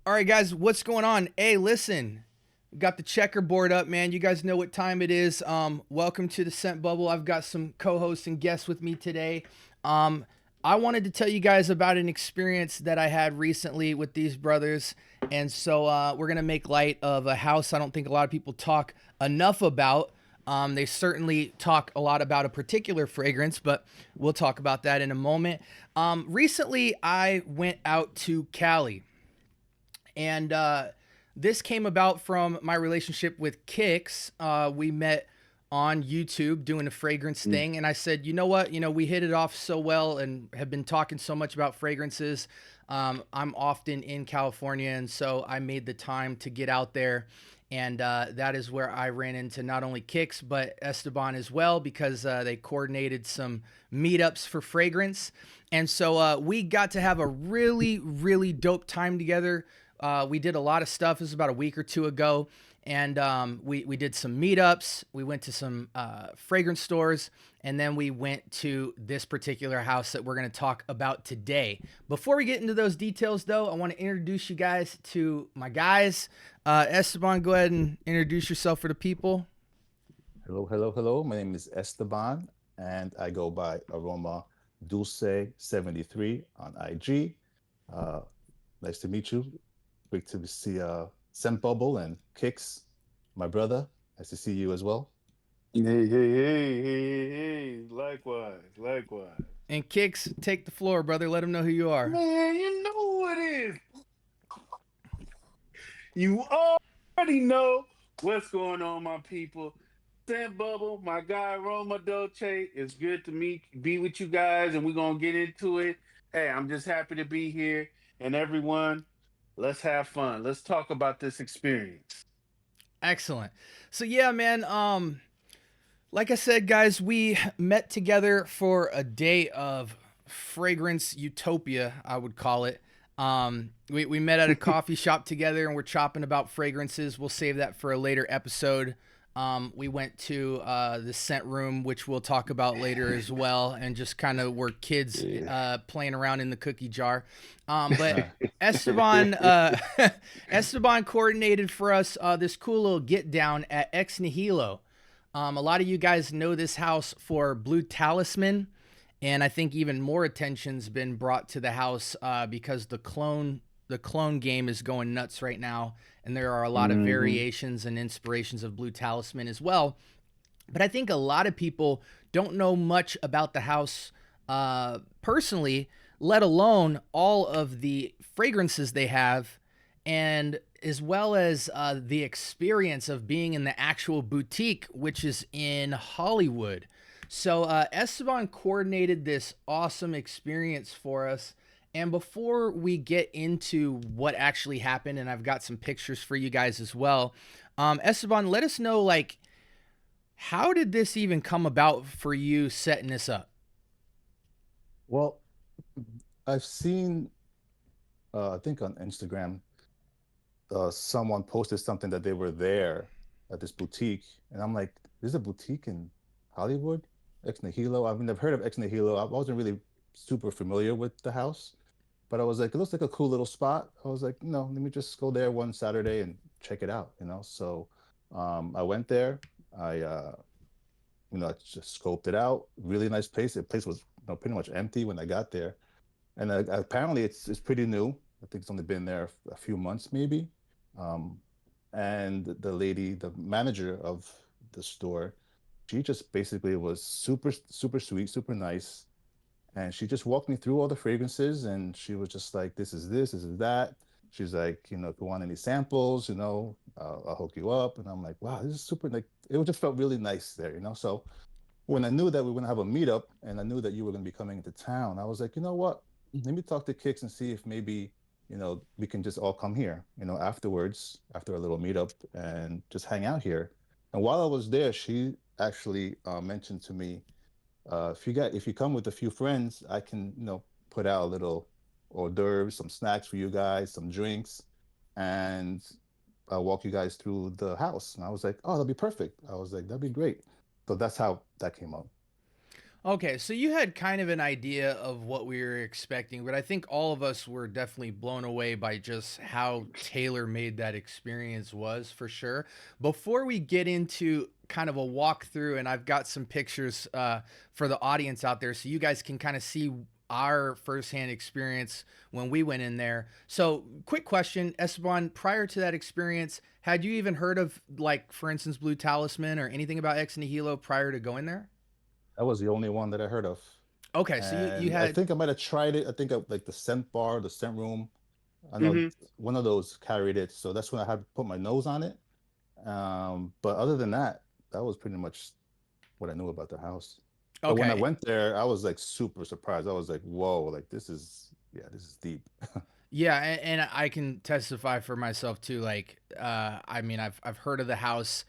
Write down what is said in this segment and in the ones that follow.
All right, guys, what's going on? Hey, listen, got the checkerboard up, man. You guys know what time it is. Welcome to the Scent Bubble. I've got some co-hosts and guests with me today. Um, I wanted to tell you guys about an experience that I had recently with these brothers, and so we're gonna make light of a house I don't think a lot of people talk enough about. They certainly talk a lot about a particular fragrance, but we'll talk about that in a moment. Recently, I went out to Cali. And this came about from my relationship with Kix. We met on YouTube doing a fragrance Mm. thing. And I said, you know what? We hit it off so well and have been talking so much about fragrances. I'm often in California. And so I made the time to get out there. And that is where I ran into not only Kix, but Esteban as well, because they coordinated some meetups for fragrance. And so we got to have a really, really dope time together. We did a lot of stuff. This was about a week or two ago, and we did some meetups. We went to some fragrance stores, and then we went to this particular house that we're going to talk about today. Before we get into those details, though, I want to introduce you guys to my guys. Esteban, go ahead and introduce yourself for the people. Hello, hello, hello. My name is Esteban, and I go by Aroma Dulce 73 on IG. Uh, nice to meet you. Great to see Scent Bubble and Kicks, my brother. Nice to see you as well. Hey. Likewise, likewise. And Kicks, take the floor, brother. Let them know who you are. Man, you know what it is. You already know what's going on, my people. Scent Bubble, my guy Roma Dolce. It's good to be with you guys, and we're gonna get into it. Hey, I'm just happy to be here. And everyone, let's have fun. Let's talk about this experience. Excellent. So yeah, man. Like I said, guys, we met together for a day of fragrance utopia, I would call it. We met at a coffee shop together and we're chopping about fragrances. We'll save that for a later episode. We went to the scent room, which we'll talk about later as well, and just kind of were kids Yeah. playing around in the cookie jar. But Uh, Esteban, Esteban coordinated for us this cool little get down at Ex Nihilo. A lot of you guys know this house for Blue Talisman, and I think even more attention's been brought to the house because the clone game is going nuts right now, and there are a lot of hmm variations and inspirations of Blue Talisman as well. But I think a lot of people don't know much about the house personally, let alone all of the fragrances they have, and as well as the experience of being in the actual boutique, which is in Hollywood. So Esteban coordinated this awesome experience for us. And before we get into what actually happened, and I've got some pictures for you guys as well, Esteban, let us know, like, how did this even come about for you setting this up? well, I've seen, I think on Instagram, someone posted something that they were there at this boutique, and I'm like, there's a boutique in Hollywood, Ex Nihilo. I've never heard of Ex Nihilo. I wasn't really super familiar with the house, but I was like, it looks like a cool little spot. I was like, no, let me just go there one Saturday and check it out. So I went there. I just scoped it out. Really nice place. The place was pretty much empty when I got there, and apparently it's pretty new. I think it's only been there a few months maybe. Um, and the lady, the manager of the store, she just basically was super, super sweet, super nice. And she just walked me through all the fragrances and she was just like, this is that. She's like, if you want any samples, I'll hook you up. And I'm like, wow, this is super, like, it just felt really nice there. So when I knew that we were going to have a meetup and I knew that you were going to be coming into town, I was like, you know what? Let me talk to Kix and see if maybe, we can just all come here, afterwards, after a little meetup and just hang out here. And while I was there, she actually mentioned to me, if you come with a few friends, I can, put out a little hors d'oeuvres, some snacks for you guys, some drinks, and I'll walk you guys through the house. And I was like, oh, that'll be perfect. I was like, that'd be great. So that's how that came up. Okay, so you had kind of an idea of what we were expecting, but I think all of us were definitely blown away by just how tailor-made that experience was for sure. Before we get into kind of a walkthrough, and I've got some pictures for the audience out there so you guys can kind of see our firsthand experience when we went in there. So, quick question, Esteban, prior to that experience, had you even heard of, like, for instance, Blue Talisman or anything about Ex Nihilo prior to going there? That was the only one that I heard of. Okay, so you And I had think I might have tried it. I think of like the scent bar, the scent room. I know Hmm. one of those carried it, so that's when I had to put my nose on it. But other than that, that was pretty much what I knew about the house. But when I okay. went there, I was like super surprised. I was like, whoa, like yeah, this is deep. Yeah, and I can testify for myself too. Like, I mean, I've heard of the house.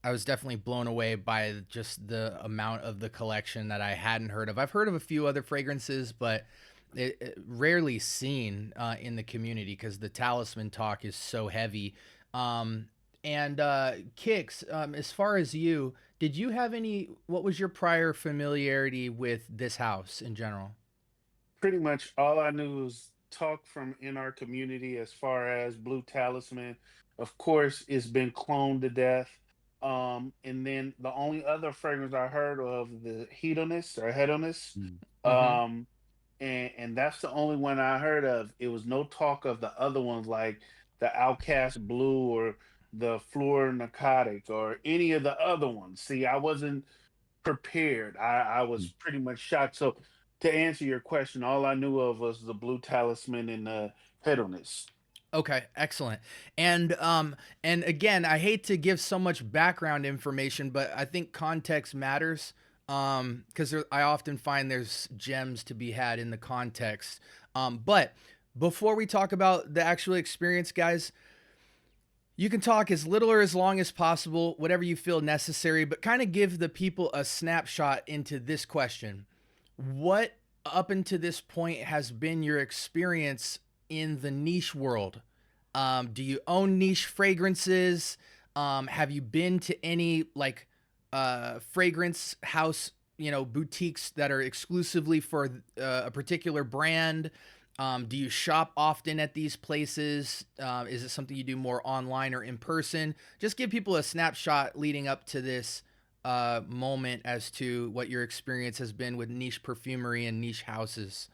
I was definitely blown away by just the amount of the collection that I hadn't heard of. I've heard of a few other fragrances, but it rarely seen in the community because the talisman talk is so heavy. Um, and Kicks, as far as you, did you have any? What was your prior familiarity with this house in general? Pretty much all I knew was talk from in our community as far as Blue Talisman. Of course, it's been cloned to death. And then the only other fragrance I heard of the hedonist or hedonist. Mm. Mm-hmm. Um, and that's the only one I heard of. It was no talk of the other ones like the Outcast Blue or the Fluor Narcotic or any of the other ones. See, I wasn't prepared. I was Mm. pretty much shocked. So to answer your question, all I knew of was the Blue Talisman and Hedonist. Okay, excellent. And again, I hate to give so much background information, but I think context matters. Because I often find there's gems to be had in the context. But before we talk about the actual experience, guys, you can talk as little or as long as possible, whatever you feel necessary, but kind of give the people a snapshot into this question. What up until this point has been your experience in the niche world? Do you own niche fragrances? Have you been to any like fragrance house, boutiques that are exclusively for a particular brand? Do you shop often at these places? Is it something you do more online or in person? Just give people a snapshot leading up to this moment as to what your experience has been with niche perfumery and niche houses.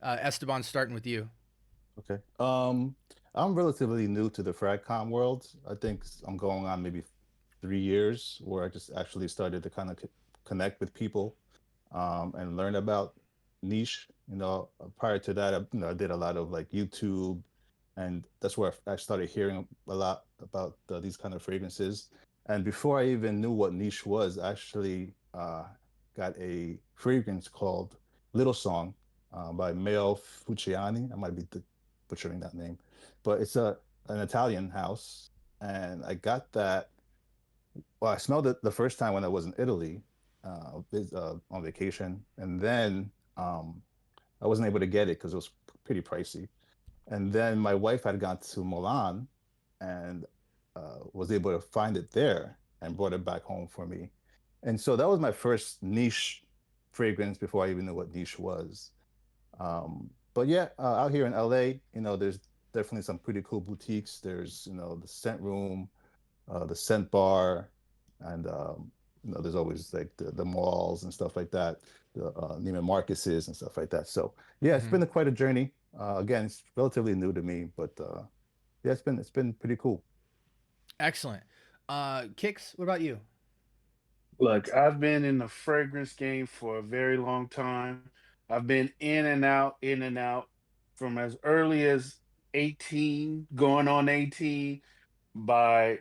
Esteban, starting with you. Okay. I'm relatively new to the FragCom world. I think I'm going on maybe 3 years where I just actually started to kind of connect with people and learn about niche. Prior to that, I did a lot of like YouTube, and that's where I started hearing a lot about these kind of fragrances. And before I even knew what niche was, I actually got a fragrance called Little Song by Mayo Fucciani. I might be butchering that name, but it's an Italian house, and I got that. Well, I smelled it the first time when I was in Italy, on vacation, and then I wasn't able to get it because it was pretty pricey. And then my wife had gone to Milan and was able to find it there and brought it back home for me. And so that was my first niche fragrance before I even knew what niche was. But yeah, out here in LA, there's definitely some pretty cool boutiques. There's, the Scent Room, the Scent Bar, and there's always like the malls and stuff like that, the Neiman Marcus's and stuff like that. So yeah, it's Mm-hmm. been quite a journey. Again, it's relatively new to me, but yeah, it's been pretty cool. Excellent. Kicks, what about you? Look, I've been in the fragrance game for a very long time. I've been in and out from as early as 18, going on 18, by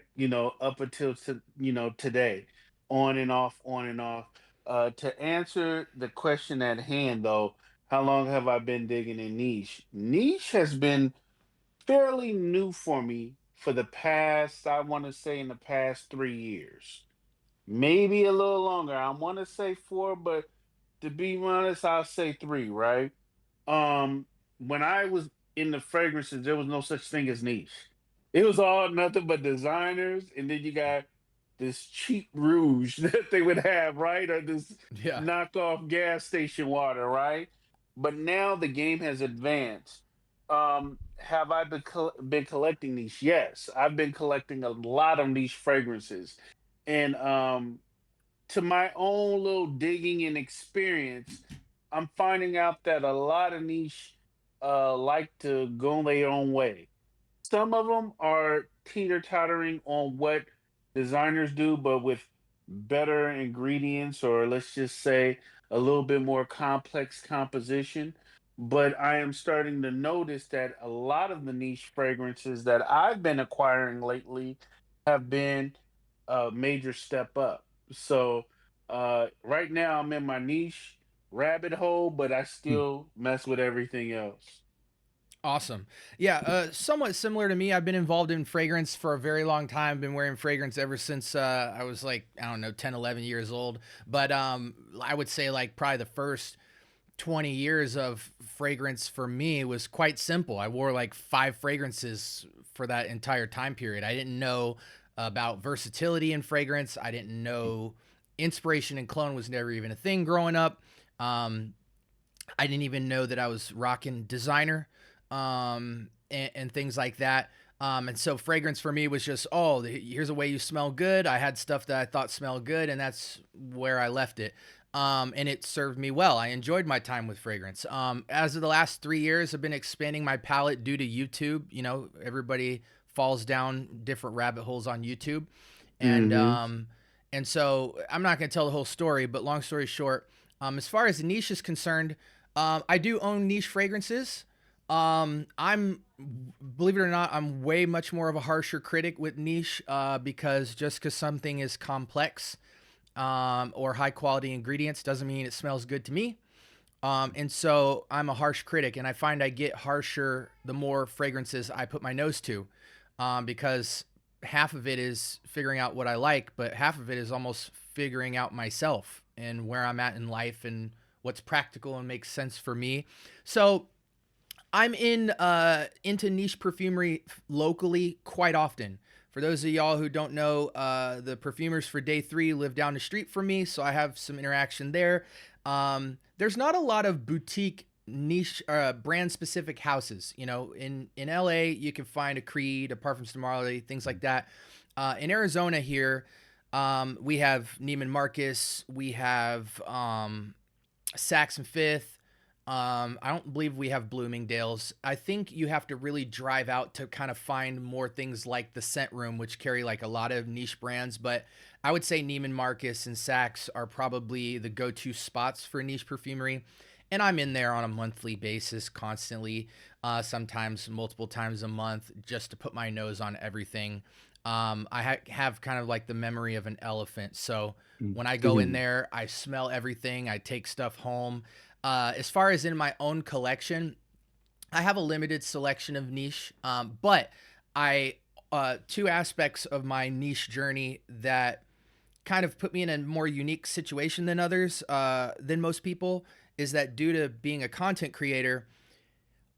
up until today, on and off, on and off. To answer the question at hand, though, how long have I been digging in niche? Niche has been fairly new for me for the past, I want to say, in the past 3 years, maybe a little longer. I want to say four, but to be honest, I'll say three. Right? Um, when I was in the fragrances, there was no such thing as niche. It was all nothing but designers, and then you got this cheap rouge that they would have, right? Or this Yeah. knockoff gas station water, right? But now the game has advanced. Have I been collecting these? Yes, I've been collecting a lot of niche fragrances, and to my own little digging and experience, I'm finding out that a lot of niche like to go their own way. Some of them are teeter tottering on what designers do, but with better ingredients, or let's just say a little bit more complex composition. But I am starting to notice that a lot of the niche fragrances that I've been acquiring lately have been a major step up. So right now I'm in my niche rabbit hole, but I Hmm. still mess with everything else. Awesome. Yeah, somewhat similar to me. I've been involved in fragrance for a very long time. Been wearing fragrance ever since I was like, I don't know, 10, 11 years old. But I would say like probably the first 20 years of fragrance for me was quite simple. I wore like 5 fragrances for that entire time period. I didn't know about versatility in fragrance. I didn't know inspiration and clone was never even a thing growing up. Um, I didn't even know that I was rocking designer and things like that. And so fragrance for me was just, oh, here's a way you smell good. I had stuff that I thought smelled good, and that's where I left it. And it served me well. I enjoyed my time with fragrance. As of the last 3 years, I've been expanding my palette due to YouTube. You know, everybody falls down different rabbit holes on YouTube, and Mm-hmm. um, and so I'm not going to tell the whole story, but long story short, as far as the niche is concerned, I do own niche fragrances. I'm, believe it or not, I'm way much more of a harsher critic with niche because just because something is complex or high quality ingredients doesn't mean it smells good to me. And so I'm a harsh critic, and I find I get harsher the more fragrances I put my nose to, because half of it is figuring out what I like, but half of it is almost figuring out myself and where I'm at in life and what's practical and makes sense for me. So I'm into niche perfumery locally quite often. For those of y'all who don't know, the perfumers for day three live down the street from me, so I have some interaction there. There's not a lot of boutique niche brand specific houses. You know, in LA you can find a Creed, a Parfums de Marley, things like that. In Arizona here, we have Neiman Marcus, we have Saks and Fifth. I don't believe we have Bloomingdale's. I think you have to really drive out to kind of find more things like the Scent Room, which carry like a lot of niche brands. But I would say Neiman Marcus and Saks are probably the go-to spots for niche perfumery. And I'm in there on a monthly basis constantly, sometimes multiple times a month, just to put my nose on everything. I have kind of like the memory of an elephant. So when I go in Mm-hmm. there, I smell everything, I take stuff home. As far as in my own collection, I have a limited selection of niche, but I two aspects of my niche journey that kind of put me in a more unique situation than others, than most people, is that due to being a content creator,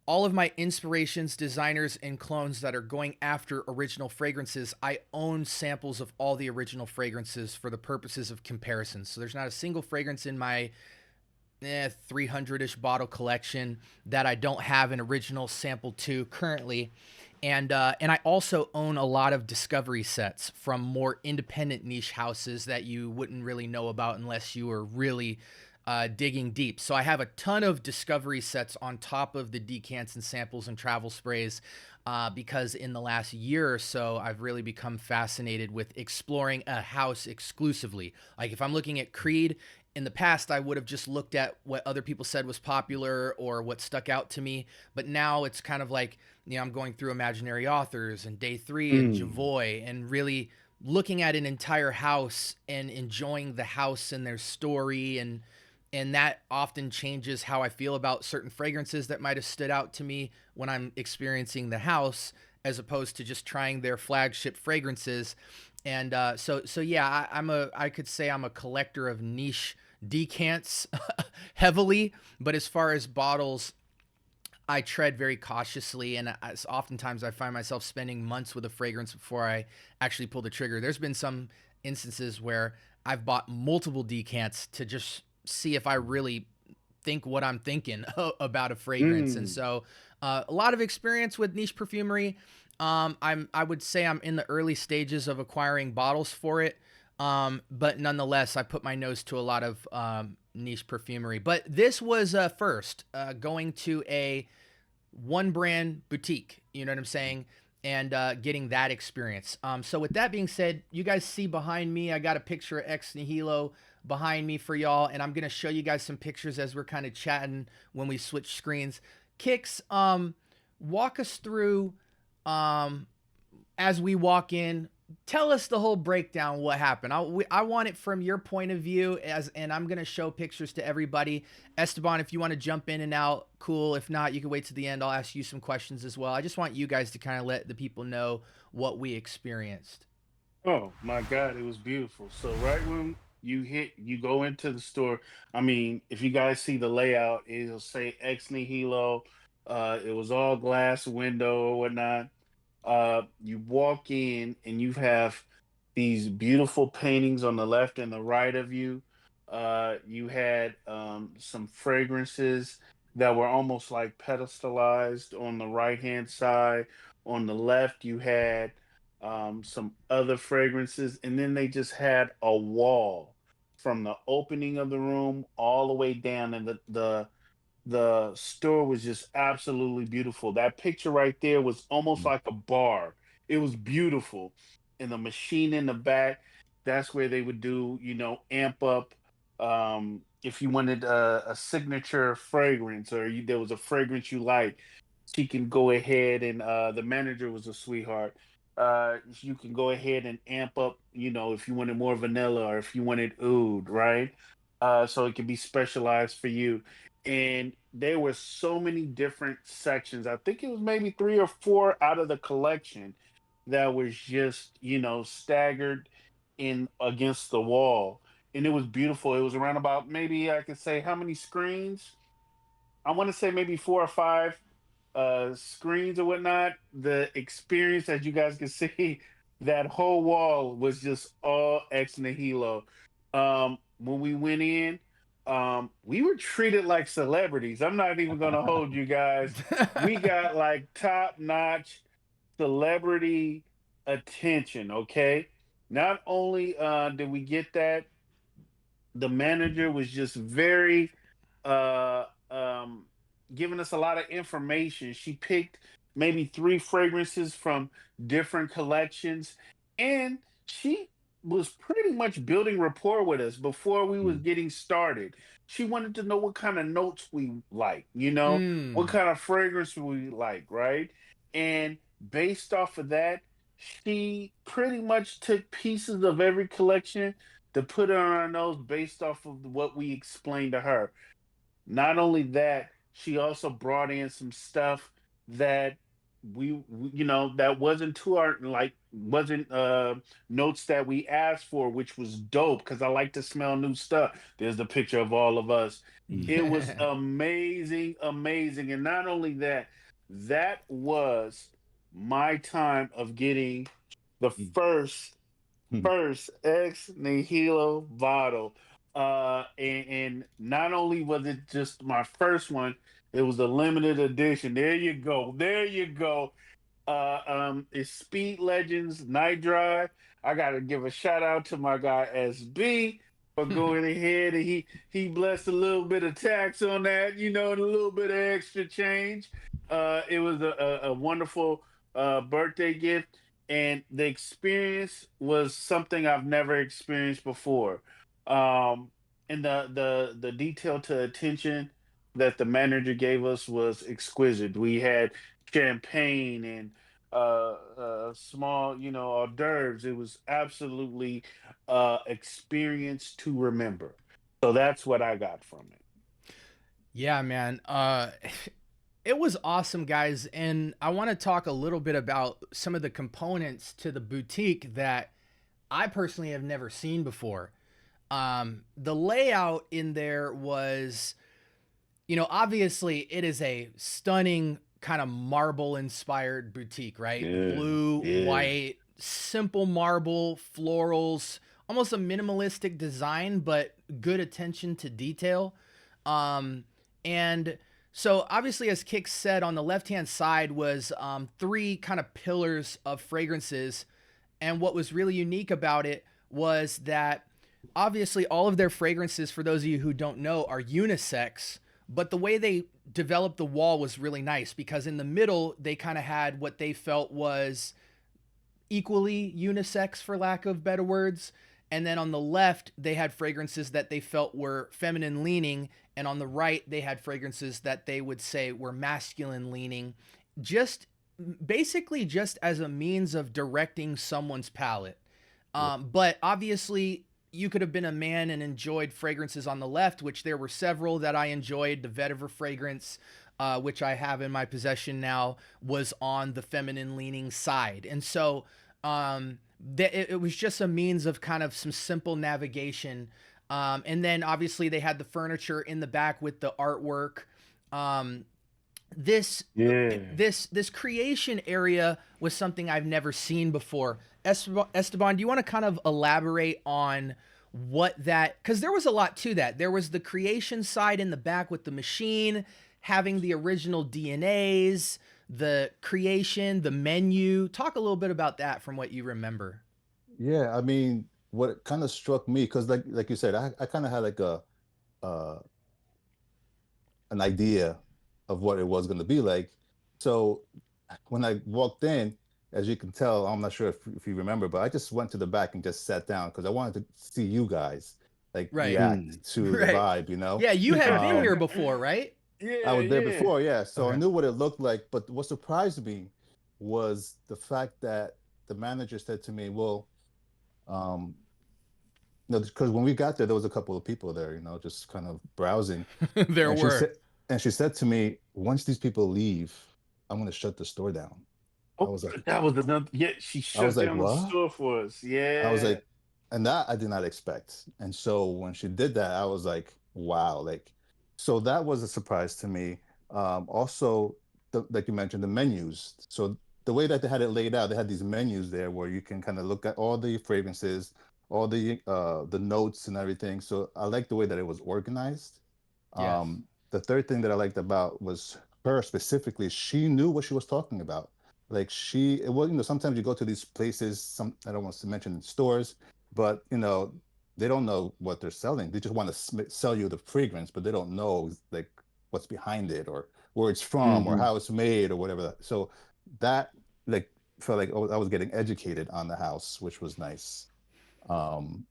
all of my inspirations, designers, and clones that are going after original fragrances, I own samples of all the original fragrances for the purposes of comparison. So there's not a single fragrance in my 300-ish bottle collection that I don't have an original sample to currently. And I also own a lot of discovery sets from more independent niche houses that you wouldn't really know about unless you were really digging deep. So I have a ton of discovery sets on top of the decants and samples and travel sprays, because in the last year or so, I've really become fascinated with exploring a house exclusively. Like if I'm looking at Creed, in the past, I would have just looked at what other people said was popular or what stuck out to me. But now it's kind of like, you know, I'm going through Imaginary Authors and Day Three and Mm. Javoy and really looking at an entire house and enjoying the house and their story, and that often changes how I feel about certain fragrances that might have stood out to me when I'm experiencing the house, as opposed to just trying their flagship fragrances. And so yeah, I could say I'm a collector of niche decants heavily, but as far as bottles, I tread very cautiously, and oftentimes I find myself spending months with a fragrance before I actually pull the trigger. There's been some instances where I've bought multiple decants to just see if I really think what I'm thinking about a fragrance. And Mm. so, a lot of experience with niche perfumery. I would say I'm in the early stages of acquiring bottles for it. But nonetheless, I put my nose to a lot of niche perfumery. But this was first going to a one brand boutique. You know what I'm saying? And getting that experience. So with that being said, you guys see behind me, I got a picture of Ex Nihilo behind me for y'all, and I'm gonna show you guys some pictures as we're kind of chatting when we switch screens. Kicks, walk us through um, as we walk in. Tell us the whole breakdown. What happened? I want it from your point of view, and I'm gonna show pictures to everybody. Esteban, if you want to jump in and out, cool. If not, you can wait to the end. I'll ask you some questions as well. I just want you guys to kind of let the people know what we experienced. Oh my God, it was beautiful. So right when you go into the store, I mean, if you guys see the layout, it'll say Ex Nihilo. It was all glass window or whatnot. You walk in and you have these beautiful paintings on the left and the right of you. You had some fragrances that were almost like pedestalized on the right hand side. On the left, you had some other fragrances, and then they just had a wall from the opening of the room all the way down, and the store was just absolutely beautiful. That picture right there was almost Mm. like a bar. It was beautiful. And the machine in the back, that's where they would do, amp up. If you wanted a signature fragrance or there was a fragrance you like, she can go ahead and the manager was a sweetheart. You can go ahead and amp up, if you wanted more vanilla or if you wanted oud, right? So it can be specialized for you, and there were so many different sections. I think it was maybe three or four out of the collection that was just, staggered in against the wall. And it was beautiful. It was around about, maybe I could say, how many screens? I want to say maybe four or five screens or whatnot. The experience, as you guys can see, that whole wall was just all Ex Nihilo. When we went in, we were treated like celebrities. I'm not even gonna hold you guys. We got like top notch celebrity attention. Okay, not only did we get that, the manager was just very uh um giving us a lot of information. She picked maybe three fragrances from different collections, and she was pretty much building rapport with us before we was Mm. getting started. She wanted to know what kind of notes we like, what Mm. kind of fragrance we like, right? And based off of that, she pretty much took pieces of every collection to put it on our nose based off of what we explained to her. Not only that, she also brought in some stuff that that wasn't to our, like, wasn't notes that we asked for, which was dope because I like to smell new stuff. There's the picture of all of us. It was amazing, amazing. And not only that, that was my time of getting the Mm. first ex nihilo bottle. And not only was it just my first one, it was a limited edition. There you go. There you go. It's Speed Legends Night Drive. I gotta give a shout out to my guy SB for going ahead, and he blessed a little bit of tax on that, and a little bit of extra change. It was a wonderful birthday gift, and the experience was something I've never experienced before. Um, and the detail to attention that the manager gave us was exquisite. We had champagne and small, hors d'oeuvres. It was absolutely experience to remember. So that's what I got from it. Yeah, man. It was awesome, guys. And I want to talk a little bit about some of the components to the boutique that I personally have never seen before. The layout in there was, obviously it is a stunning kind of marble inspired boutique, right? Yeah, Blue, yeah. white, simple marble, florals, almost a minimalistic design, but good attention to detail. And so obviously, as Kick said, on the left-hand side was three kind of pillars of fragrances. And what was really unique about it was that obviously all of their fragrances, for those of you who don't know, are unisex, but the way they developed the wall was really nice because in the middle, they kind of had what they felt was equally unisex, for lack of better words. And then on the left, they had fragrances that they felt were feminine leaning. And on the right, they had fragrances that they would say were masculine leaning. Just basically just as a means of directing someone's palate. Yeah. But obviously, you could have been a man and enjoyed fragrances on the left, which there were several that I enjoyed. The vetiver fragrance, which I have in my possession now, was on the feminine leaning side. And so it was just a means of kind of some simple navigation. And then obviously they had the furniture in the back with the artwork. This Yeah. this creation area was something I've never seen before. Esteban, do you want to kind of elaborate on what that, because there was a lot to that. There was the creation side in the back with the machine having the original DNAs, the creation, the menu. Talk a little bit about that from what you remember. Yeah, I mean, what kind of struck me, because like you said, I kind of had like uh, an idea of what it was going to be like. So when I walked in, as you can tell, I'm not sure if you remember, but I just went to the back and just sat down because I wanted to see you guys like Right. Mm. react to the Right. vibe, you know? Yeah, you had been here Um, before, right? I Yeah, was there yeah. before, yeah. So I Okay. knew what it looked like. But what surprised me was the fact that the manager said to me, well, um, because when we got there was a couple of people there, just kind of browsing. There And she were. said, and she said to me, once these people leave, I'm going to shut the store down. I Oh, was like, that was another. Yeah, she I was shut like, down the what? store for us. I was Yeah. like, and that I did not expect. And so when she did that, I was like, wow, like, so that was a surprise to me. Also, like you mentioned, the menus. So the way that they had it laid out, they had these menus there where you can kind of look at all the fragrances, all the notes and everything. So I like the way that it was organized. Yes. The third thing that I liked about was her specifically. She knew what she was talking about. Like it was, sometimes you go to these places, I don't want to mention stores, but they don't know what they're selling. They just want to sell you the fragrance, but they don't know like what's behind it or where it's from or Hmm. how it's made or whatever. So that like felt like I was getting educated on the house, which was nice. And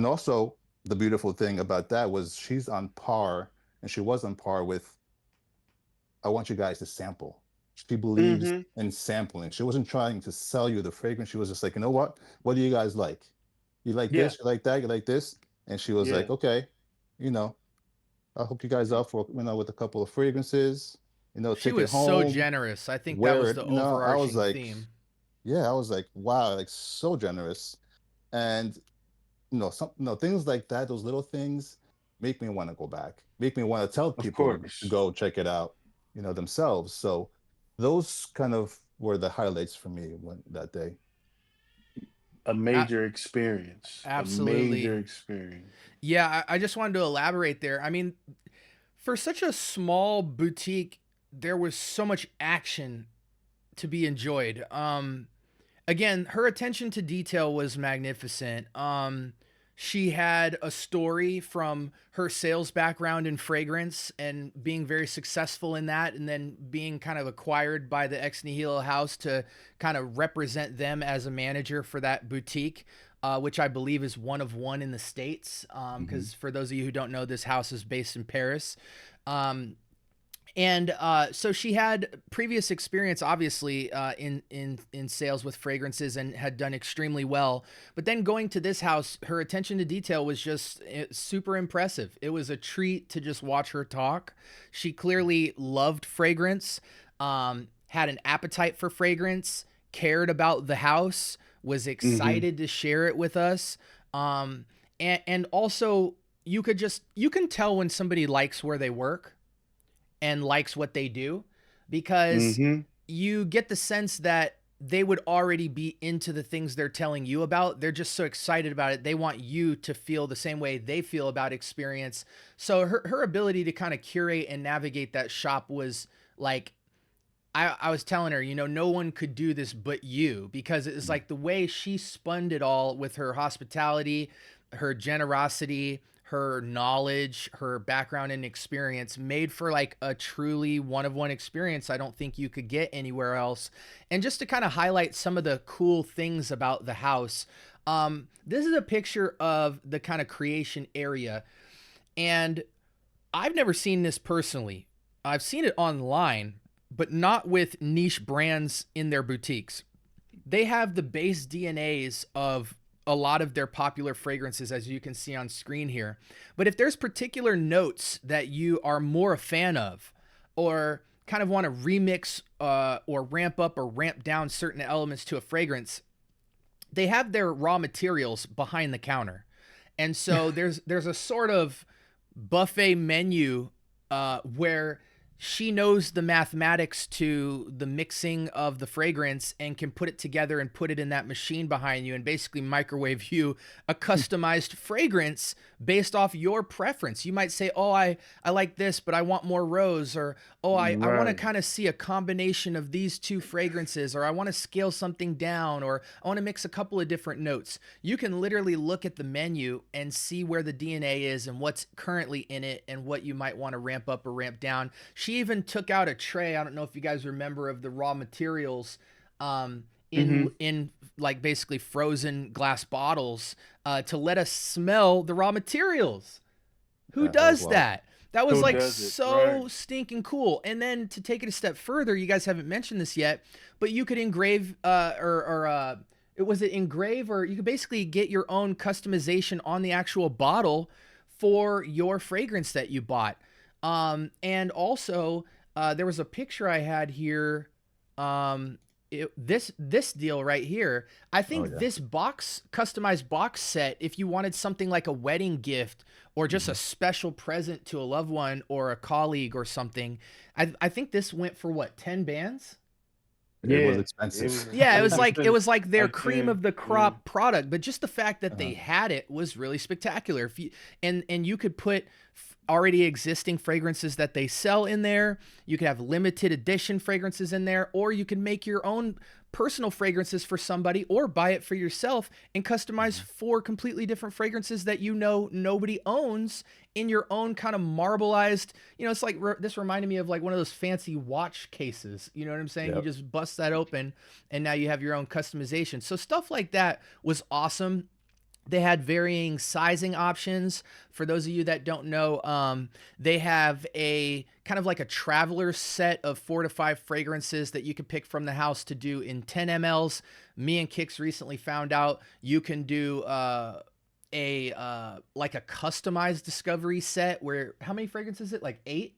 also the beautiful thing about that was she's on par, and she was on par with, I want you guys to sample. She believes Hmm. in sampling. She wasn't trying to sell you the fragrance. She was just like, you know what? What do you guys like? You like Yeah. this? You like that? You like this? And she was Yeah. like, okay, you know, I'll hook you guys up for, with a couple of fragrances, She take it was so home, generous. I think that wear was it. the I was overarching like, theme. yeah, I was like, wow, like so generous. And things like that, those little things make me want to go back, make me want to tell Of people to course. go check it out, themselves. So those kind of were the highlights for me that day. A A- major experience. A absolutely. major experience. Yeah, I just wanted to elaborate there. I mean, for such a small boutique, there was so much action to be enjoyed. Again, her attention to detail was magnificent. She had a story from her sales background in fragrance and being very successful in that, and then being kind of acquired by the Ex Nihilo house to kind of represent them as a manager for that boutique, which I believe is one of one in the States. Hmm. Because for those of you who don't know, this house is based in Paris. Um, and so she had previous experience, obviously, in sales with fragrances and had done extremely well. But then going to this house, her attention to detail was just super impressive. It was a treat to just watch her talk. She clearly loved fragrance, had an appetite for fragrance, cared about the house, was Hmm. excited to share it with us. And also you can tell when somebody likes where they work and likes what they do because Hmm. you get the sense that they would already be into the things they're telling you about. They're just so excited about it. They want you to feel the same way they feel about experience. So her ability to kind of curate and navigate that shop was like, I was telling her, you know, no one could do this but you, because it's like the way she spun it all with her hospitality, her generosity, her knowledge, her background and experience made for like a truly one of one experience I don't think you could get anywhere else. And just to kind of highlight some of the cool things about the house, this is a picture of the kind of creation area. And I've never seen this personally. I've seen it online, but not with niche brands in their boutiques. They have the base DNAs of a lot of their popular fragrances, as you can see on screen here. But if there's particular notes that you are more a fan of, or kind of want to remix or ramp up or ramp down certain elements to a fragrance, they have their raw materials behind the counter. And so there's a sort of buffet menu where she knows the mathematics to the mixing of the fragrance and can put it together and put it in that machine behind you and basically microwave you a customized fragrance based off your preference. You might say, oh, I like this, but I want more rose, or, oh, I want to Right. kind of see a combination of these two fragrances, or I want to scale something down, or I want to mix a couple of different notes. You can literally look at the menu and see where the DNA is and what's currently in it and what you might want to ramp up or ramp down. She even took out a tray. I don't know if you guys remember, of the raw materials Mm-hmm. in like basically frozen glass bottles to let us smell the raw materials. Who Yeah, that was does wild. that? That was Who like does it? Right. so stinking cool. And then to take it a step further, you guys haven't mentioned this yet, but you could engrave it was it engrave, or you could basically get your own customization on the actual bottle for your fragrance that you bought. And also, there was a picture I had here. This deal right here. I Oh think yeah. this box, customized box set, if you wanted something like a wedding gift or just a Hmm. special present to a loved one or a colleague or something, I think this went for what, 10 bands? It was Yeah. It was expensive. Yeah, it was it expensive. was like their Like cream 10. of the Yeah. crop product, but just the fact that they Uh-huh. had it was really spectacular. If you and you could put already existing fragrances that they sell in there, you could have limited edition fragrances in there, or you can make your own personal fragrances for somebody or buy it for yourself and customize Mhm. 4 completely different fragrances that you know nobody owns in your own kind of marbleized, it's like this reminded me of like one of those fancy watch cases. You know what I'm saying? You Yep. just bust that open and now you have your own customization. So stuff like that was awesome. They had varying sizing options. For those of you that don't know, they have a kind of like a traveler set of 4 to 5 fragrances that you can pick from the house to do in 10 mLs. Me and Kix recently found out you can do a like a customized discovery set where, how many fragrances is it? Like 8?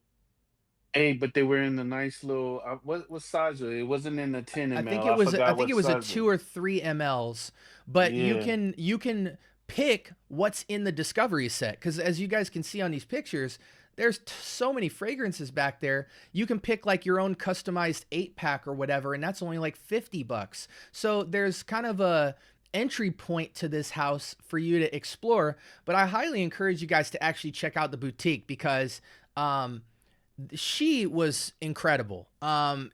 Hey, but they were in the nice little what size was it? It wasn't in the 10 I think ml. it I was I forgot think what it was a size it 2 was. or 3 mLs, but Yeah. you can pick what's in the discovery set, cuz as you guys can see on these pictures, there's so many fragrances back there. You can pick like your own customized 8-pack or whatever, and that's only like $50. So there's kind of a entry point to this house for you to explore, but I highly encourage you guys to actually check out the boutique because she was incredible.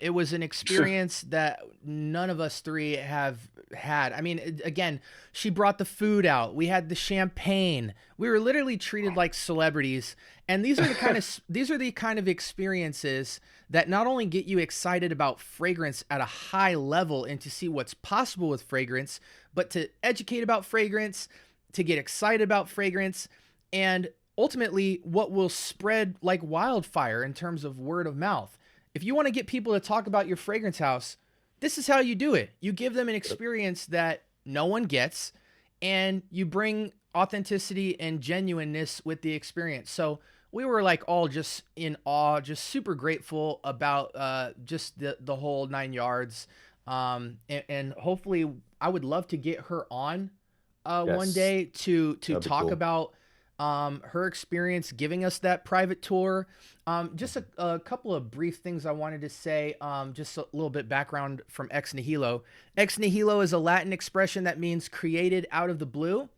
It was an experience that none of us three have had. I mean, again, she brought the food out. We had the champagne. We were literally treated like celebrities. And these are the kind of experiences that not only get you excited about fragrance at a high level and to see what's possible with fragrance, but to educate about fragrance, to get excited about fragrance, and ultimately what will spread like wildfire in terms of word of mouth. If you want to get people to talk about your fragrance house, this is how you do it. You give them an Yep. experience that no one gets, and you bring authenticity and genuineness with the experience. So we were like all just in awe, just super grateful about just the whole 9 yards. And hopefully, I would love to get her on one Yes, day to that'd be talk cool. about her experience giving us that private tour. Just a couple of brief things I wanted to say. Just a little bit background from Ex Nihilo. Ex Nihilo is a Latin expression that means created out of the blue.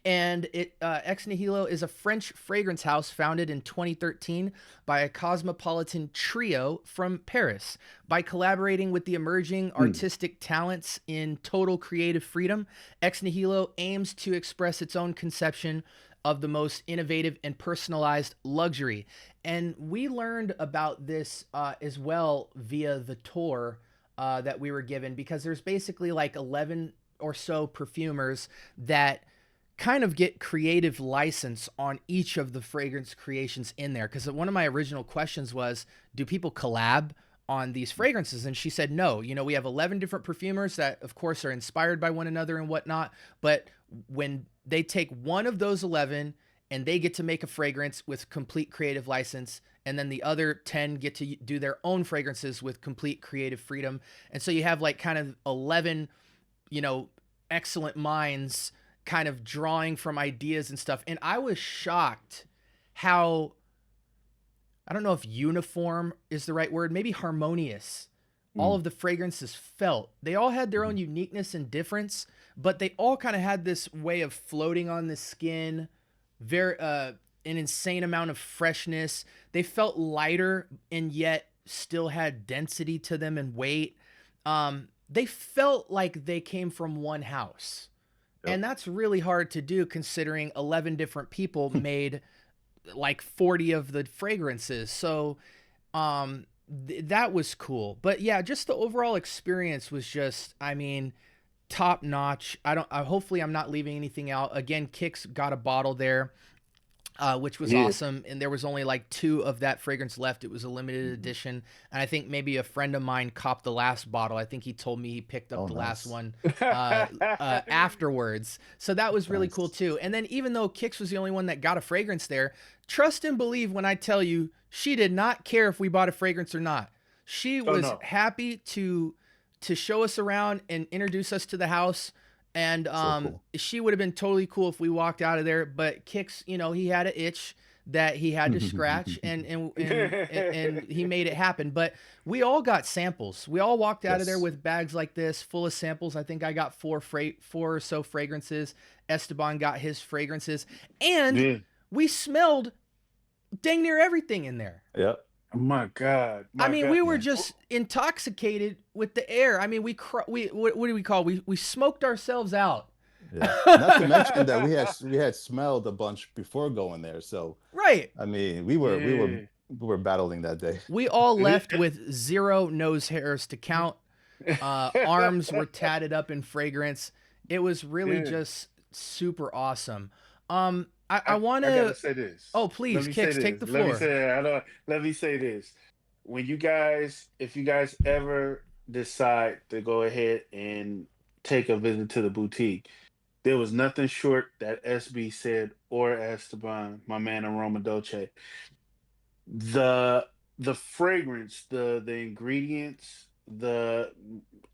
And Ex Nihilo is a French fragrance house founded in 2013 by a cosmopolitan trio from Paris. By collaborating with the emerging artistic talents in total creative freedom, Ex Nihilo aims to express its own conception of the most innovative and personalized luxury. And we learned about this as well via the tour that we were given, because there's basically like 11 or so perfumers that kind of get creative license on each of the fragrance creations in there. Because one of my original questions was, do people collab on these fragrances? And she said, no, we have 11 different perfumers that of course are inspired by one another and whatnot. But when they take one of those 11 and they get to make a fragrance with complete creative license, and then the other 10 get to do their own fragrances with complete creative freedom. And so you have like kind of 11, excellent minds kind of drawing from ideas and stuff. And I was shocked how, I don't know if uniform is the right word, maybe harmonious, all of the fragrances felt. They all had their own uniqueness and difference, but they all kind of had this way of floating on the skin, very an insane amount of freshness. They felt lighter and yet still had density to them and weight. They felt like they came from one house. And that's really hard to do, considering 11 different people made like 40 of the fragrances. So that was cool. But yeah, just the overall experience was just, top notch. Hopefully I'm not leaving anything out. Again, Kix got a bottle there, which was awesome. And there was only like 2 of that fragrance left. It was a limited edition. And I think maybe a friend of mine copped the last bottle. I think he told me he picked up the last one afterwards. So that was really cool too. And then even though Kix was the only one that got a fragrance there, trust and believe when I tell you, she did not care if we bought a fragrance or not. She was happy to show us around and introduce us to the house. And she would have been totally cool if we walked out of there. But Kix, he had an itch that he had to scratch, and he made it happen. But we all got samples. We all walked out of there with bags like this, full of samples. I think I got 4 or so fragrances. Esteban got his fragrances. And we smelled dang near everything in there. Yep. Oh my God. We were just intoxicated with the air. What do we call? We smoked ourselves out. Yeah. Not to mention that we had smelled a bunch before going there. So right. We were battling that day. We all left with 0 nose hairs to count. Arms were tatted up in fragrance. It was really just super awesome. I want to. I gotta say this. Oh, please, Kix, take the floor. Let me say this. If you guys ever decide to go ahead and take a visit to the boutique, there was nothing short that SB said or Esteban, my man Aroma Dolce. The fragrance, the ingredients,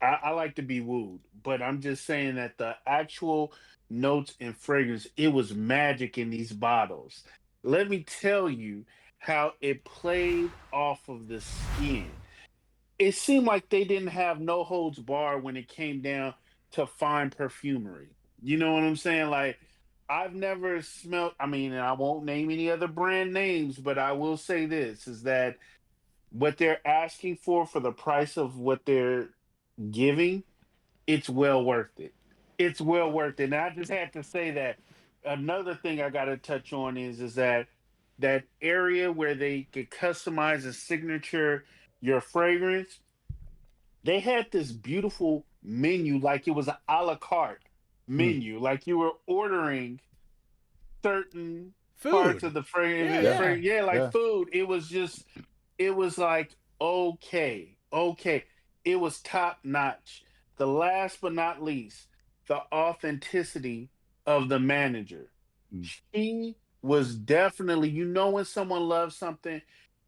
I like to be wooed, but I'm just saying that the actual notes and fragrance, it was magic in these bottles. Let me tell you how it played off of the skin. It seemed like they didn't have no holds bar when it came down to fine perfumery. You know what I'm saying? Like, I've never smelled, and I won't name any other brand names, but I will say this is that what they're asking for the price of what they're giving, it's well worth it. It's well worth it. And I just had to say that. Another thing I got to touch on is that area where they could customize and signature your fragrance, they had this beautiful menu, like it was an a la carte menu, like you were ordering certain parts of the fragrance, food. It was like okay. It was top notch. The last but not least, the authenticity of the manager. She was definitely, when someone loves something,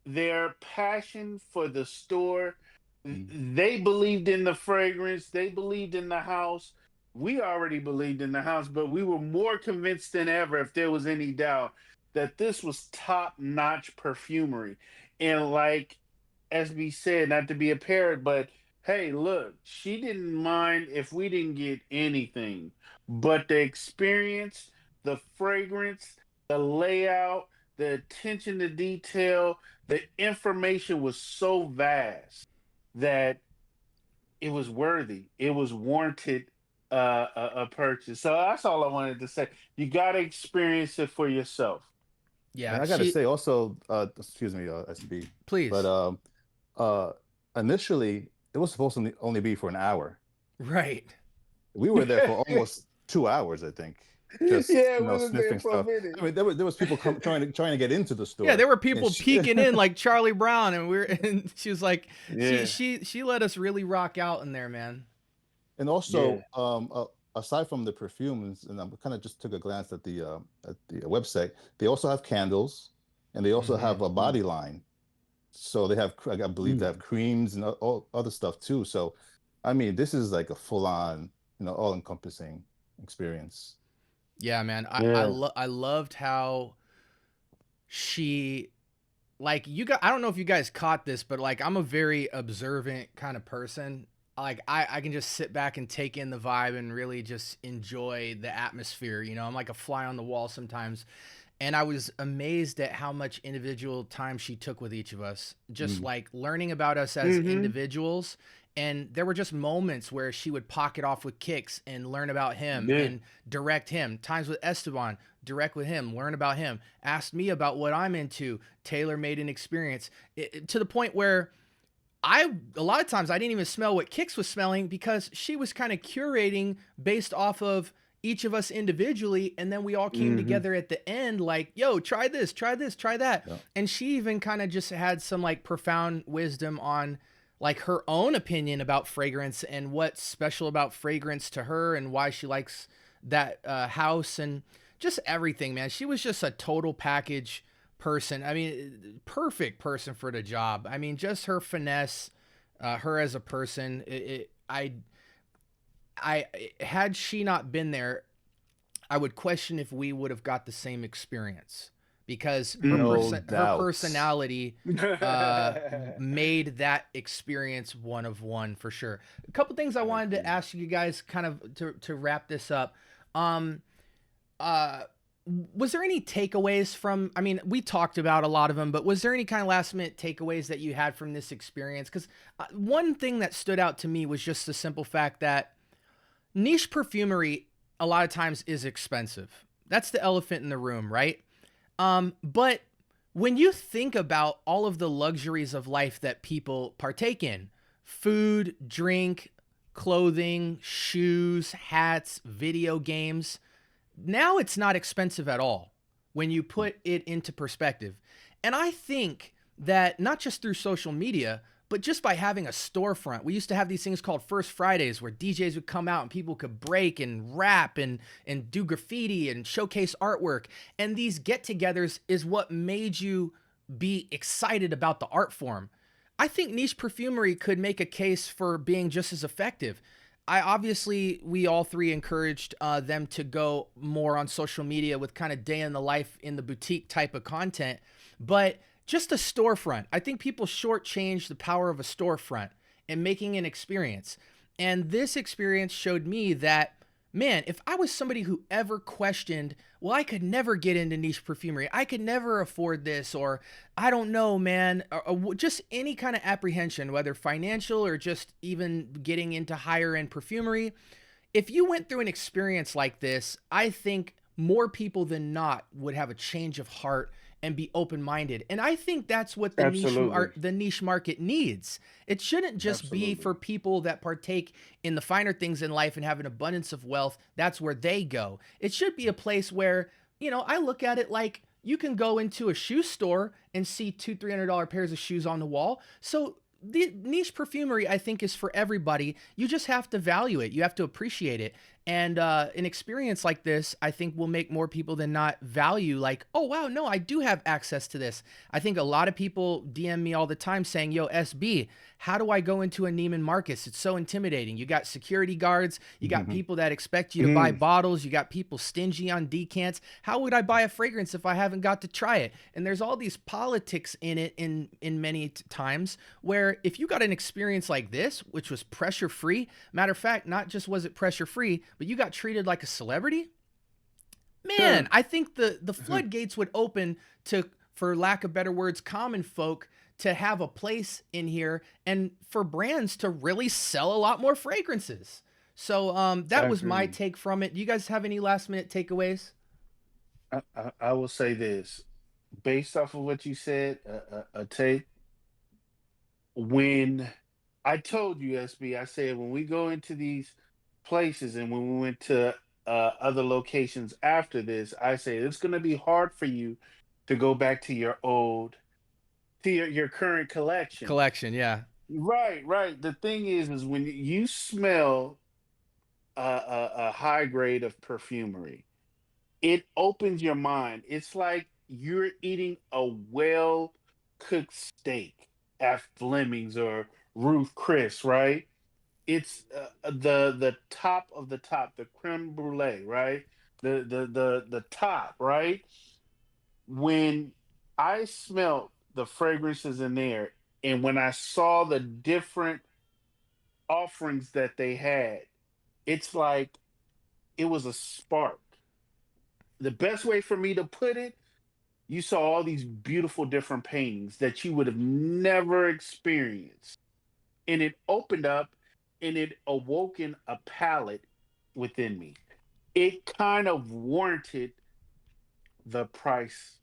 their passion for the store, they believed in the fragrance, they believed in the house. we already believed in the house, but we were more convinced than ever, if there was any doubt, that this was top-notch perfumery. And like SB said, not to be a parrot, but hey, look, she didn't mind if we didn't get anything, but the experience, the fragrance, the layout, the attention to detail, the information was so vast that it was worthy. It was warranted a purchase. So that's all I wanted to say. You got to experience it for yourself. And Yeah, I gotta say also, excuse me, SB, but please. uh, initially it was supposed to only be for an hour. Right. We were there for almost 2 hours, I think, just Yeah, we was there sniffing for a stuff. minute. I mean, there was people trying to get into the Yeah, store, there were and people peeking in like Charlie Brown, and and she was like, Yeah, she let us really rock out in there, man. and yeah. also aside from the perfumes, and I kind of just took a glance at the website. They also have candles, and they also Hmm. have a body line. So they have, I believe, they have Mm. creams and all other stuff too. So, I mean, this is like a full on, all-encompassing experience. Yeah, man. Yeah. I loved how she like you got I don't know if you guys caught this, but like I'm a very observant kind of person. Like I can just sit back and take in the vibe and really just enjoy the atmosphere. You know, I'm like a fly on the wall sometimes. And I was amazed at how much individual time she took with each of us, just Mm. like learning about us as Mm-hmm. individuals. And there were just moments where she would pocket off with Kicks and learn about him Yeah. and direct him. Times with Esteban, direct with him, learn about him. Asked me about what I'm into, tailor made an experience to the point where a lot of times I didn't even smell what Kix was smelling because she was kind of curating based off of each of us individually, and then we all came Mm-hmm. together at the end like, yo, try this, try this, try that. Yeah. And she even kind of just had some like profound wisdom on like her own opinion about fragrance and what's special about fragrance to her and why she likes that house and just everything, man. She was just a total package person. I mean, perfect person for the job. I mean, just her finesse, her as a person. I had she not been there, I would question if we would have got the same experience because No her doubt. personality made that experience one of one for sure. A couple things I I wanted to agree. ask you guys kind of to wrap this up. Um, uh, was there any takeaways from, I mean, we talked about a lot of them, but was there any kind of last minute takeaways that you had from this experience? Because one thing that stood out to me was just the simple fact that niche perfumery a lot of times is expensive. That's the elephant in the room, right? But when you think about all of the luxuries of life that people partake in, food, drink, clothing, shoes, hats, video games, now it's not expensive at all when you put it into perspective. And I think that not just through social media, but just by having a storefront. We used to have these things called First Fridays where DJs would come out and people could break and rap and do graffiti and showcase artwork. And these get-togethers is what made you be excited about the art form. I think niche perfumery could make a case for being just as effective. We all three encouraged them to go more on social media with kind of day in the life in the boutique type of content, but just a storefront. I think people shortchange the power of a storefront and making an experience. And this experience showed me that, man, if I was somebody who ever questioned, well, I could never get into niche perfumery, I could never afford this, or I don't know, man, or just any kind of apprehension, whether financial or just even getting into higher end perfumery, if you went through an experience like this, I think more people than not would have a change of heart and be open-minded. And I think that's what Absolutely. the niche market needs. It shouldn't just be Absolutely. for people that partake in the finer things in life and have an abundance of wealth. That's where they go. It should be a place where, I look at it like you can go into a shoe store and see $200-300 pairs of shoes on the wall. So the niche perfumery, I think, is for everybody. You just have to value it. You have to appreciate it. And an experience like this, I think, will make more people than not value, like, oh, wow, no, I do have access to this. I think a lot of people DM me all the time saying, yo, SB, how do I go into a Neiman Marcus? It's so intimidating. You got security guards, you got people that expect you to buy Mm. bottles, you got people stingy on decants. How would I buy a fragrance if I haven't got to try it? And there's all these politics in it in many times, where if you got an experience like this, which was pressure free, matter of fact, not just was it pressure free, but you got treated like a celebrity, man, Sure. I think the floodgates would open to, for lack of better words, common folk to have a place in here, and for brands to really sell a lot more fragrances. So I that was my agree. take from it. Do you guys have any last minute takeaways? I will say this, based off of what you said, a take. When I told you, SB, I said when we go into these places and when we went to other locations after this, I say it's going to be hard for you to go back to your to your current collection. Collection, yeah. Right, right. The thing is when you smell a high grade of perfumery, it opens your mind. It's like you're eating a well cooked steak at Fleming's or Ruth Chris, right? It's the top of the top, the creme brulee, right? The top, right? When I smelled the fragrances in there, and when I saw the different offerings that they had, it's like it was a spark. The best way for me to put it, you saw all these beautiful different paintings that you would have never experienced. And it opened up and it awoken a palette within me. It kind of warranted the price.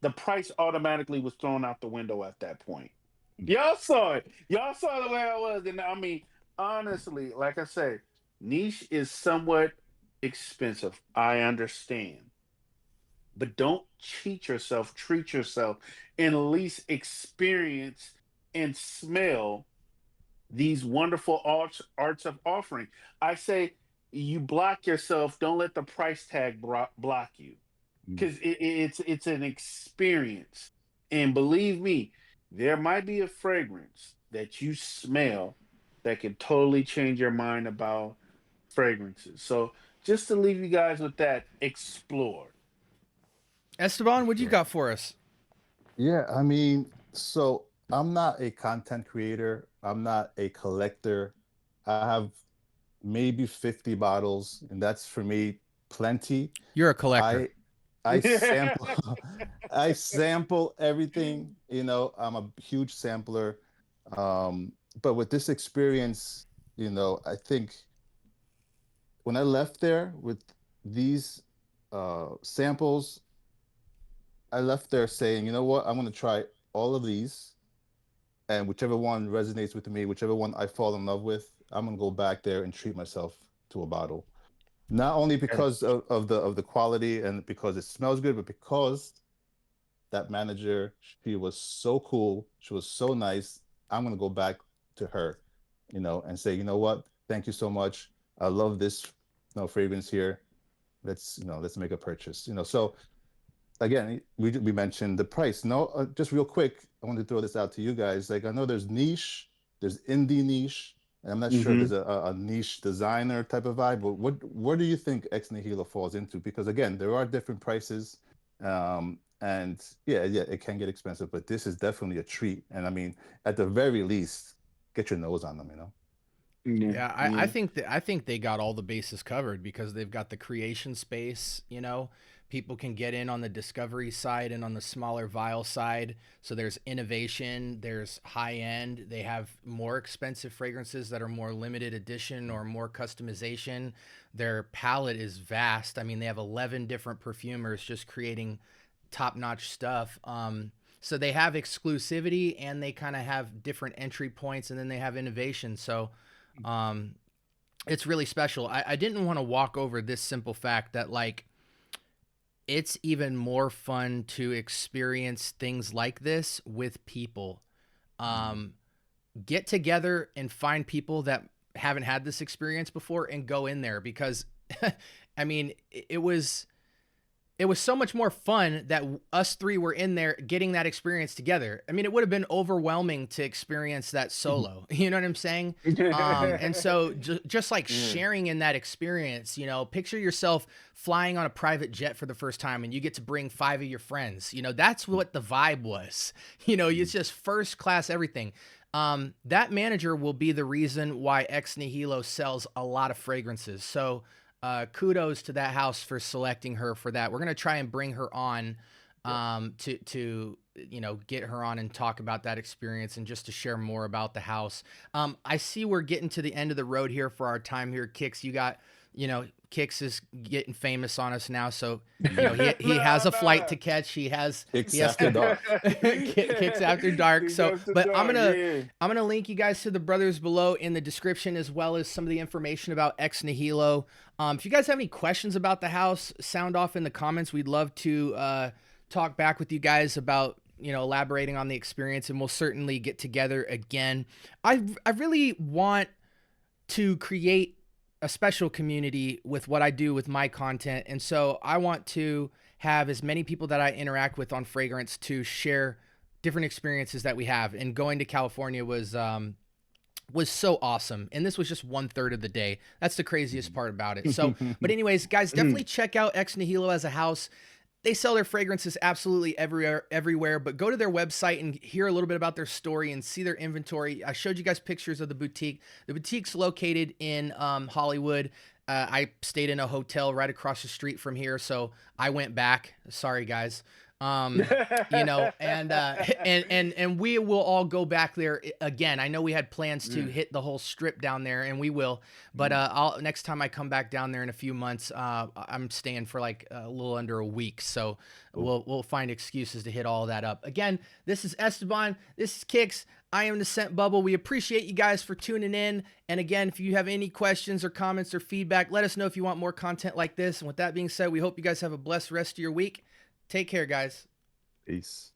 The price automatically was thrown out the window at that point. Y'all saw it. Y'all saw the way I was. And I mean, honestly, like I say, niche is somewhat expensive. I understand. But don't cheat yourself, treat yourself, and at least experience and smell these wonderful arts of offering. I say you block yourself. Don't let the price tag block you, because it's an experience. And believe me, there might be a fragrance that you smell that can totally change your mind about fragrances. So just to leave you guys with that, explore. Esteban, what do you Sure. got for us? Yeah, I mean, so I'm not a content creator. I'm not a collector. I have maybe 50 bottles, and that's for me plenty. You're a collector. I I sample I sample everything, I'm a huge sampler. But with this experience, I think when I left there with these samples, I left there saying, you know what, I'm gonna try all of these, and whichever one resonates with me, whichever one I fall in love with, I'm gonna go back there and treat myself to a bottle. Not only because of the quality and because it smells good, but because that manager, she was so cool, she was so nice. I'm gonna go back to her, and say, you know what? Thank you so much. I love this, fragrance here. Let's make a purchase. So again, we mentioned the price. No, just real quick, I want to throw this out to you guys. Like I know there's niche, there's indie niche, and I'm not sure if Hmm. there's a niche designer type of vibe. But where do you think Ex Nihilo falls into? Because again, there are different prices, and yeah, it can get expensive, but this is definitely a treat. And I mean, at the very least, get your nose on them. Yeah, Yeah, I yeah. think that I think they got all the bases covered because they've got the creation space, you know. People can get in on the discovery side and on the smaller vial side. So there's innovation, there's high end. They have more expensive fragrances that are more limited edition or more customization. Their palette is vast. I mean, they have 11 different perfumers just creating top-notch stuff. So they have exclusivity and they kind of have different entry points, and then they have innovation. So um, it's really special. I didn't want to walk over this simple fact that, like, it's even more fun to experience things like this with people. Mhm. Um, get together and find people that haven't had this experience before and go in there, because I mean, it was so much more fun that us three were in there getting that experience together. I mean, it would have been overwhelming to experience that solo. You know what I'm saying? And so just like Yeah. sharing in that experience, picture yourself flying on a private jet for the first time and you get to bring 5 of your friends. That's what the vibe was. It's just first class everything. That manager will be the reason why Ex Nihilo sells a lot of fragrances. So kudos to that house for selecting her for that. We're gonna try and bring her on to get her on and talk about that experience and just to share more about the house. I see we're getting to the end of the road here for our time here. Kix, Kix is getting famous on us now, so he has a flight to catch. He has After to dark. Kicks After Dark. Kicks So, After but I'm Dark, gonna yeah. I'm gonna link you guys to the brothers below in the description, as well as some of the information about Ex Nihilo. If you guys have any questions about the house, sound off in the comments. We'd love to talk back with you guys about elaborating on the experience, and we'll certainly get together again. I really want to create a special community with what I do with my content. And so I want to have as many people that I interact with on fragrance to share different experiences that we have. And going to California was so awesome. And this was just 1/3 of the day. That's the craziest part about it. So, but anyways, guys, definitely check out Ex Nihilo as a house. They sell their fragrances absolutely everywhere, but go to their website and hear a little bit about their story and see their inventory. I showed you guys pictures of the boutique. The boutique's located in Hollywood. I stayed in a hotel right across the street from here, so I went back. Sorry, guys. And we will all go back there again. I know we had plans to hit the whole strip down there, and we will. But I'll next time I come back down there in a few months, I'm staying for like a little under a week, so we'll find excuses to hit all that up. Again, this is Esteban. This is Kix. I am the Scent Bubble. We appreciate you guys for tuning in. And again, if you have any questions or comments or feedback, let us know if you want more content like this. And with that being said, we hope you guys have a blessed rest of your week. Take care, guys. Peace.